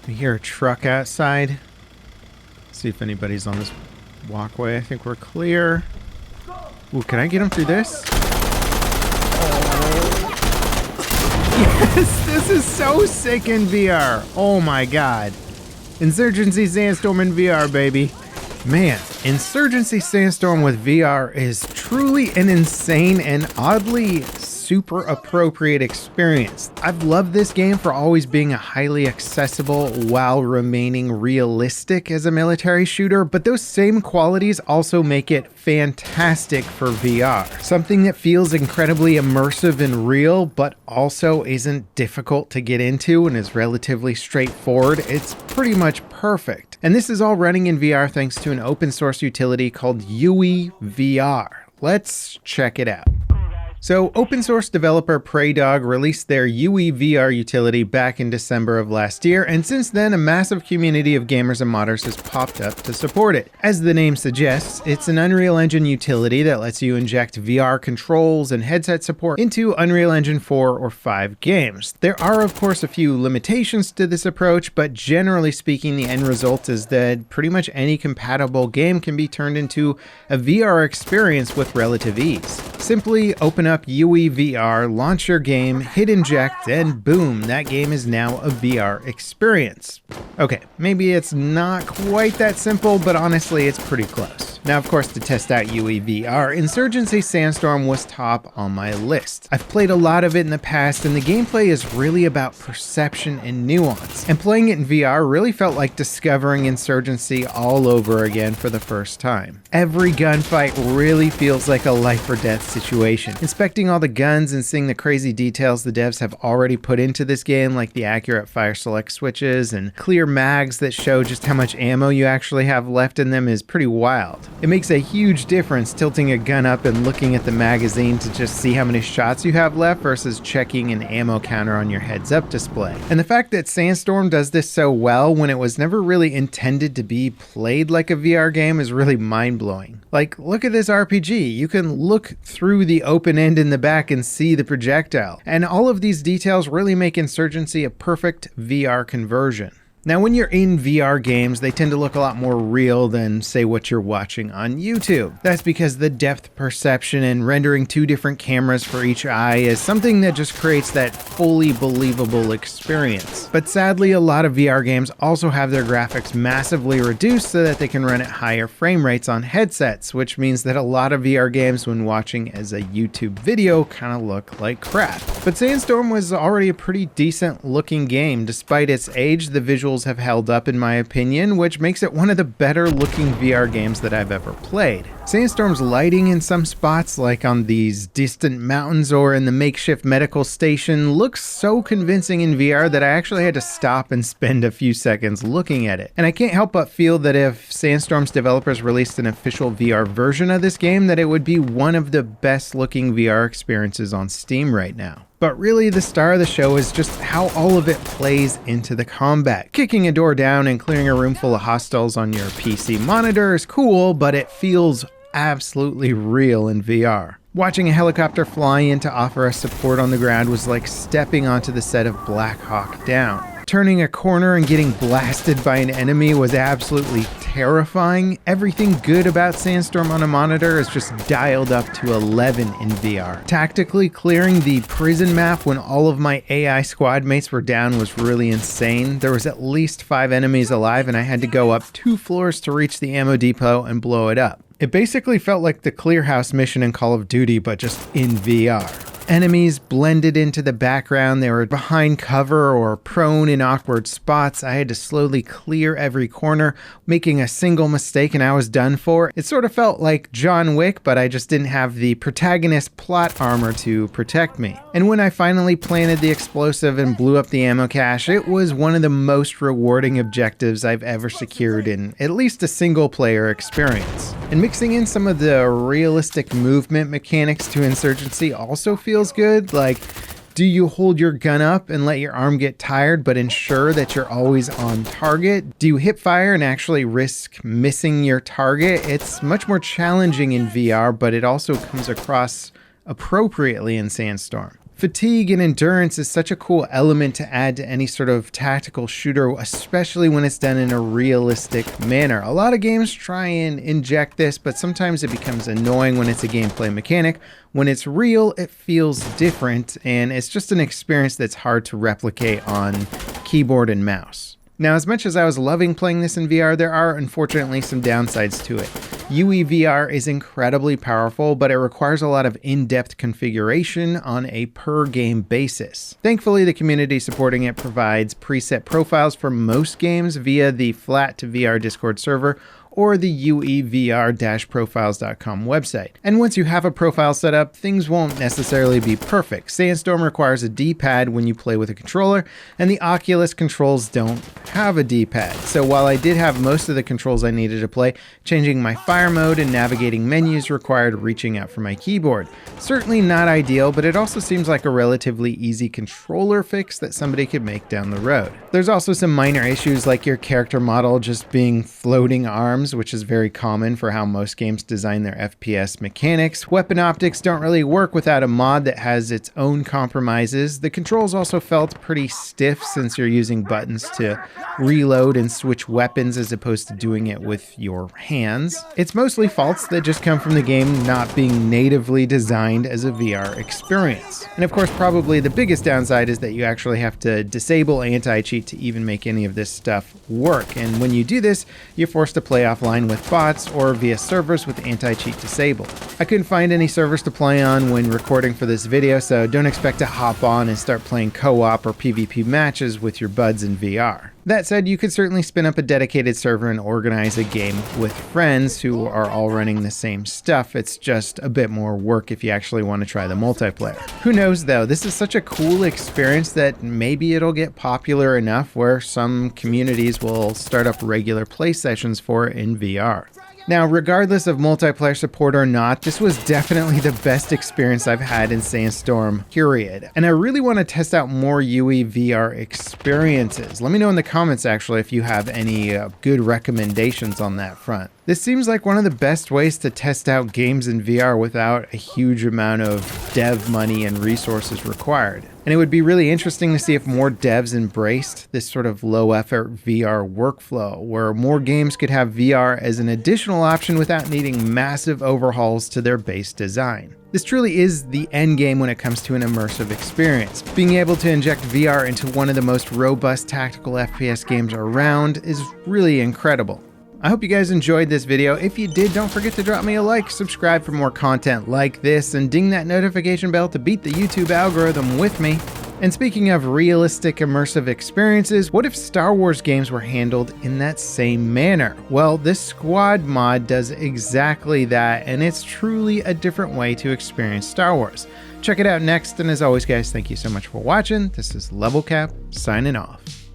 I hear a truck outside. See if anybody's on this walkway. I think we're clear. Ooh, can I get him through this? Yes, this is so sick in VR. Oh my god. Insurgency Sandstorm in VR, baby. Man, Insurgency Sandstorm with VR is truly an insane and oddly super appropriate experience. I've loved this game for always being a highly accessible while remaining realistic as a military shooter, but those same qualities also make it fantastic for VR. Something that feels incredibly immersive and real, but also isn't difficult to get into and is relatively straightforward. It's pretty much perfect. And this is all running in VR thanks to an open source utility called UEVR. Let's check it out. So, open source developer PreyDog released their UEVR utility back in December of last year, and since then a massive community of gamers and modders has popped up to support it. As the name suggests, it's an Unreal Engine utility that lets you inject VR controls and headset support into Unreal Engine 4 or 5 games. There are of course a few limitations to this approach, but generally speaking the end result is that pretty much any compatible game can be turned into a VR experience with relative ease. Simply open up UEVR, launch your game, hit inject, and boom, that game is now a VR experience. Okay, maybe it's not quite that simple, but honestly, it's pretty close. Now, of course, to test out UEVR, Insurgency Sandstorm was top on my list. I've played a lot of it in the past, and the gameplay is really about perception and nuance. And playing it in VR really felt like discovering Insurgency all over again for the first time. Every gunfight really feels like a life or death situation. Inspecting all the guns and seeing the crazy details the devs have already put into this game, like the accurate fire select switches and clear mags that show just how much ammo you actually have left in them, is pretty wild. It makes a huge difference tilting a gun up and looking at the magazine to just see how many shots you have left versus checking an ammo counter on your heads-up display. And the fact that Sandstorm does this so well when it was never really intended to be played like a VR game is really mind-blowing. Like, look at this RPG. You can look through the open end in the back and see the projectile. And all of these details really make Insurgency a perfect VR conversion. Now, when you're in VR games, they tend to look a lot more real than, say, what you're watching on YouTube. That's because the depth perception and rendering two different cameras for each eye is something that just creates that fully believable experience. But sadly, a lot of VR games also have their graphics massively reduced so that they can run at higher frame rates on headsets, which means that a lot of VR games when watching as a YouTube video kind of look like crap. But Sandstorm was already a pretty decent looking game. Despite its age, the visuals have held up in my opinion, which makes it one of the better looking VR games that I've ever played. Sandstorm's lighting in some spots, like on these distant mountains or in the makeshift medical station, looks so convincing in VR that I actually had to stop and spend a few seconds looking at it. And I can't help but feel that if Sandstorm's developers released an official VR version of this game, that it would be one of the best looking VR experiences on Steam right now. But really, the star of the show is just how all of it plays into the combat. Kicking a door down and clearing a room full of hostiles on your PC monitor is cool, but it feels absolutely real in VR. Watching a helicopter fly in to offer us support on the ground was like stepping onto the set of Black Hawk Down. Turning a corner and getting blasted by an enemy was absolutely terrifying. Everything good about Sandstorm on a monitor is just dialed up to 11 in VR. Tactically clearing the prison map when all of my AI squad mates were down was really insane. There was at least 5 enemies alive and I had to go up 2 floors to reach the ammo depot and blow it up. It basically felt like the Clear House mission in Call of Duty, but just in VR. Enemies blended into the background, they were behind cover or prone in awkward spots. I had to slowly clear every corner, making a single mistake and I was done for. It sort of felt like John Wick, but I just didn't have the protagonist plot armor to protect me. And when I finally planted the explosive and blew up the ammo cache, it was one of the most rewarding objectives I've ever secured in at least a single player experience. And mixing in some of the realistic movement mechanics to Insurgency also feels good. Like, do you hold your gun up and let your arm get tired but ensure that you're always on target? Do you hip fire and actually risk missing your target? It's much more challenging in VR, but it also comes across appropriately in Sandstorm. Fatigue and endurance is such a cool element to add to any sort of tactical shooter, especially when it's done in a realistic manner. A lot of games try and inject this, but sometimes it becomes annoying when it's a gameplay mechanic. When it's real, it feels different, and it's just an experience that's hard to replicate on keyboard and mouse. Now, as much as I was loving playing this in VR, there are unfortunately some downsides to it. UEVR is incredibly powerful, but it requires a lot of in-depth configuration on a per-game basis. Thankfully, the community supporting it provides preset profiles for most games via the Flat to VR Discord server or the UEVR-profiles.com website. And once you have a profile set up, things won't necessarily be perfect. Sandstorm requires a D-pad when you play with a controller, and the Oculus controls don't have a D-pad. So while I did have most of the controls I needed to play, changing my fire mode and navigating menus required reaching out for my keyboard. Certainly not ideal, but it also seems like a relatively easy controller fix that somebody could make down the road. There's also some minor issues like your character model just being floating arms, which is very common for how most games design their FPS mechanics. Weapon optics don't really work without a mod that has its own compromises. The controls also felt pretty stiff since you're using buttons to reload and switch weapons as opposed to doing it with your hands. It's mostly faults that just come from the game not being natively designed as a VR experience. And of course, probably the biggest downside is that you actually have to disable anti-cheat to even make any of this stuff work. And when you do this, you're forced to play offline with bots or via servers with anti-cheat disabled. I couldn't find any servers to play on when recording for this video, so don't expect to hop on and start playing co-op or PvP matches with your buds in VR. That said, you could certainly spin up a dedicated server and organize a game with friends who are all running the same stuff. It's just a bit more work if you actually want to try the multiplayer. Who knows though, this is such a cool experience that maybe it'll get popular enough where some communities will start up regular play sessions for it in VR. Now, regardless of multiplayer support or not, this was definitely the best experience I've had in Sandstorm, period. And I really want to test out more UEVR experiences. Let me know in the comments, actually, if you have any good recommendations on that front. This seems like one of the best ways to test out games in VR without a huge amount of dev money and resources required. And it would be really interesting to see if more devs embraced this sort of low-effort VR workflow, where more games could have VR as an additional option without needing massive overhauls to their base design. This truly is the end game when it comes to an immersive experience. Being able to inject VR into one of the most robust tactical FPS games around is really incredible. I hope you guys enjoyed this video. If you did, don't forget to drop me a like, subscribe for more content like this, and ding that notification bell to beat the YouTube algorithm with me. And speaking of realistic immersive experiences, what if Star Wars games were handled in that same manner? Well, this squad mod does exactly that, and it's truly a different way to experience Star Wars. Check it out next, and as always guys, thank you so much for watching. This is Level Cap, signing off.